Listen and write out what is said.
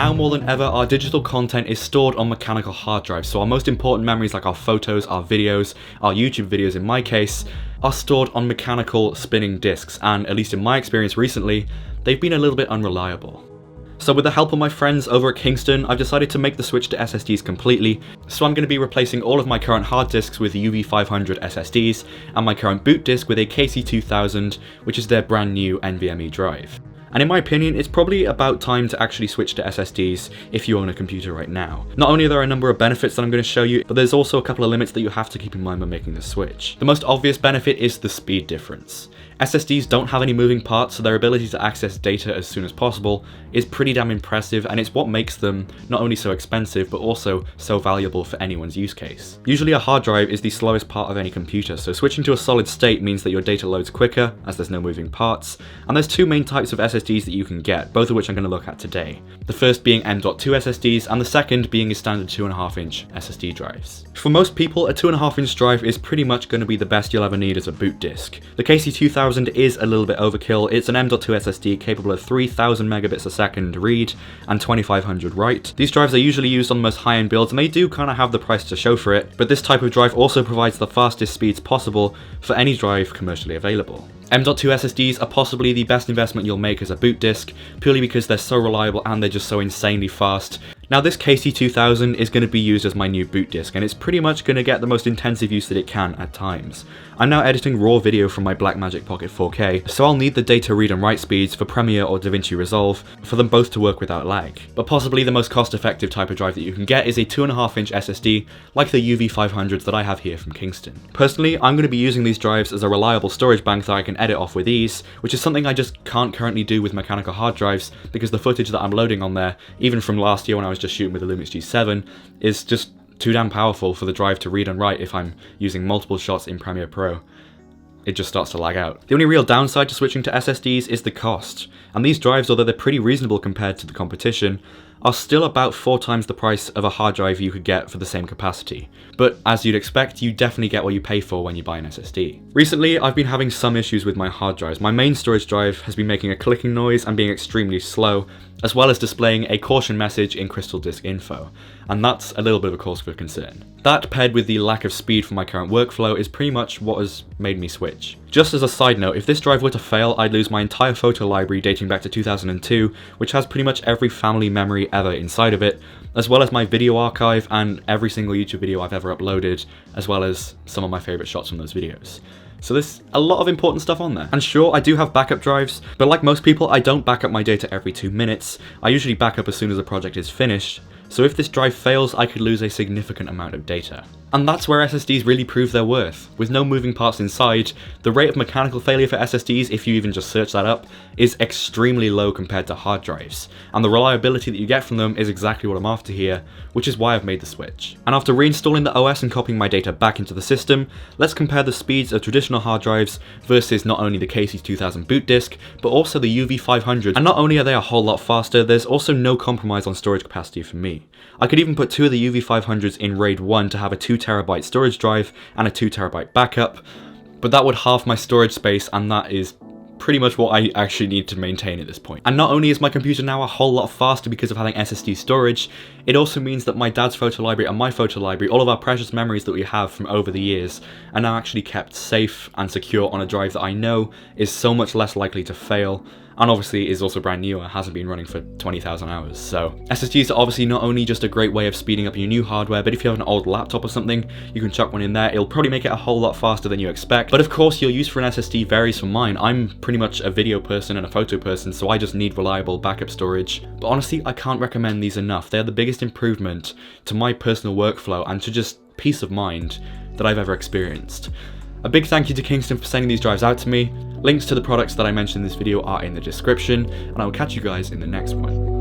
Now more than ever, our digital content is stored on mechanical hard drives, so our most important memories like our photos, our videos, our YouTube videos in my case, are stored on mechanical spinning disks, and at least in my experience recently, they've been a little bit unreliable. So with the help of my friends over at Kingston, I've decided to make the switch to SSDs completely, so I'm going to be replacing all of my current hard disks with UV500 SSDs, and my current boot disk with a KC2000, which is their brand new NVMe drive. And in my opinion, it's probably about time to actually switch to SSDs if you own a computer right now. Not only are there a number of benefits that I'm going to show you, but there's also a couple of limits that you have to keep in mind when making the switch. The most obvious benefit is the speed difference. SSDs don't have any moving parts, so their ability to access data as soon as possible is pretty damn impressive, and it's what makes them not only so expensive, but also so valuable for anyone's use case. Usually a hard drive is the slowest part of any computer, so switching to a solid state means that your data loads quicker, as there's no moving parts, and there's two main types of SSDs that you can get, both of which I'm going to look at today. The first being M.2 SSDs, and the second being your standard 2.5-inch SSD drives. For most people, a 2.5-inch drive is pretty much going to be the best you'll ever need as a boot disk. The KC2000 is a little bit overkill. It's an M.2 SSD capable of 3000 megabits a second read and 2500 write. These drives are usually used on the most high-end builds, and they do kind of have the price to show for it, but this type of drive also provides the fastest speeds possible for any drive commercially available. M.2 SSDs are possibly the best investment you'll make as a boot disk, purely because they're so reliable and they're just so insanely fast. Now this KC2000 is going to be used as my new boot disk, and it's pretty much going to get the most intensive use that it can at times. I'm now editing raw video from my BlackMagic Pocket 4K, so I'll need the data read and write speeds for Premiere or DaVinci Resolve for them both to work without lag. But possibly the most cost-effective type of drive that you can get is a 2.5-inch SSD like the UV500s that I have here from Kingston. Personally, I'm going to be using these drives as a reliable storage bank that I can edit off with ease, which is something I just can't currently do with mechanical hard drives because the footage that I'm loading on there, even from last year when I was just shooting with the Lumix G7, is just too damn powerful for the drive to read and write if I'm using multiple shots in Premiere Pro. It just starts to lag out. The only real downside to switching to SSDs is the cost, and these drives, although they're pretty reasonable compared to the competition, are still about 4 times the price of a hard drive you could get for the same capacity. But as you'd expect, you definitely get what you pay for when you buy an SSD. Recently, I've been having some issues with my hard drives. My main storage drive has been making a clicking noise and being extremely slow, as well as displaying a caution message in Crystal Disk Info, and that's a little bit of a cause for concern. That, paired with the lack of speed for my current workflow, is pretty much what has made me switch. Just as a side note, if this drive were to fail, I'd lose my entire photo library dating back to 2002, which has pretty much every family memory ever inside of it, as well as my video archive and every single YouTube video I've ever uploaded, as well as some of my favourite shots from those videos. So there's a lot of important stuff on there. And sure, I do have backup drives, but like most people, I don't back up my data every 2 minutes. I usually back up as soon as a project is finished, so if this drive fails, I could lose a significant amount of data. And that's where SSDs really prove their worth. With no moving parts inside, the rate of mechanical failure for SSDs, if you even just search that up, is extremely low compared to hard drives. And the reliability that you get from them is exactly what I'm after here, which is why I've made the switch. And after reinstalling the OS and copying my data back into the system, let's compare the speeds of traditional hard drives versus not only the KC2000 boot disk, but also the UV500. And not only are they a whole lot faster, there's also no compromise on storage capacity for me. I could even put 2 of the UV500s in RAID 1 to have a 2TB storage drive and a 2TB backup, but that would halve my storage space, and that is pretty much what I actually need to maintain at this point. And not only is my computer now a whole lot faster because of having SSD storage, it also means that my dad's photo library and my photo library, all of our precious memories that we have from over the years, are now actually kept safe and secure on a drive that I know is so much less likely to fail, and obviously is also brand new and hasn't been running for 20,000 hours. So SSDs are obviously not only just a great way of speeding up your new hardware, but if you have an old laptop or something, you can chuck one in there. It'll probably make it a whole lot faster than you expect. But of course, your use for an SSD varies from mine. I'm pretty much a video person and a photo person, so I just need reliable backup storage. But honestly, I can't recommend these enough. They're the biggest improvement to my personal workflow and to just peace of mind that I've ever experienced. A big thank you to Kingston for sending these drives out to me. Links to the products that I mentioned in this video are in the description, and I will catch you guys in the next one.